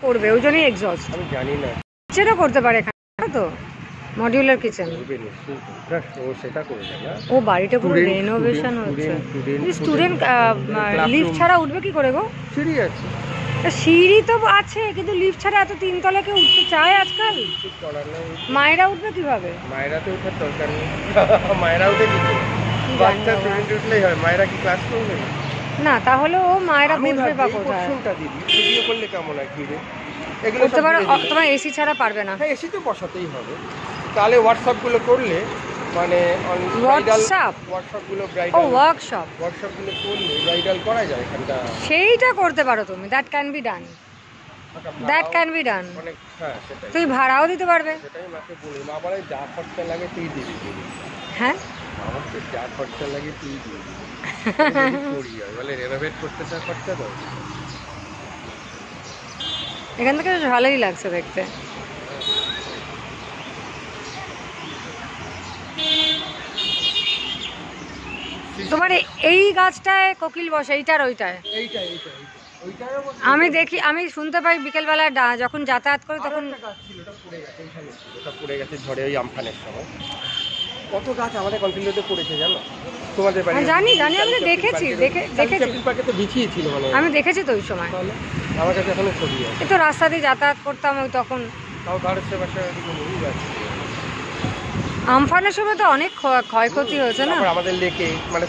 করবে ওই জন্যই এক্সস্ট। আমি জানি না, সেটা করতে পারে এখানে তো মডিউলার কিচেন। ও সেটা করবে না। ও বাড়িটা পুরো রেনোভেশন হচ্ছে। স্টুডেন্ট লিফট ছাড়া উঠবে কি করে গো? সিঁড়ি আছে, সিঁড়ি তো আছে কিন্তু লিফট ছাড়া এত তিনতলা কেউ উঠতে চায় আজকাল? মায়েরা উঠবে কিভাবে? মায়েরা তো উঠার দরকার নেই। মায়েরা উঠে কি করে? বাচ্চা স্টুডেন্ট উঠলেই হয়, মায়েরা কি ক্লাস করবে না? না তাহলে ও মায়েরা বসবে বা কোথায়? কোনটা দিদি ভিডিও করলে কেমন হয় ঘিরে এগুলো করতে পারো, তোমার এসি ছাড়া পারবে না। হ্যাঁ এসি তো বসাতেই হবে। তাহলে হোয়াটসঅ্যাপগুলো করলে মানে হোয়াটসঅ্যাপগুলো ও ওয়ার্কশপগুলো করলে ব্রাইডাল করা যায় এখানটা। সেইটা করতে পারো তুমি, দ্যাট ক্যান বি ডান। অনেক, হ্যাঁ সেটাই। তুই ভাড়াও দিতে পারবে। সেটাই মাকে বলি, মা বলে যা খরচা লাগে তুই দিবি। হ্যাঁ আমার তো যা খরচা লাগে তুই দিবি। করি বলে রেনোভেট করতে চার খরচা দাও। এখান থেকে ভালোই লাগছে দেখতে। তোমার এই গাছটায় কোকিল বসে, এইটার ওইটায়? আমি দেখি, আমি শুনতে পাই বিকেলবেলা যখন যাতায়াত করি তখন। ওটা পড়ে গেছে ঝড়ে ওই আমফানের সময়। কত গাছ আমাদের কন্টিনিউতে পড়েছে জানো তোমাদের বাড়ি? জানি আমি দেখেছি, পার্কে তো বিছিয়েছিল মানে আমি দেখেছি তো ওই সময়। আমার কাছে এখনো ছবি আছে। এই তো রাস্তা দিয়ে যাতায়াত করতাম ওই তখন। তাও ঘরের পাশে গাছ। আমফানের সময় তো অনেক ক্ষয়ক্ষতি হয়েছে না আমাদের লেকে মানে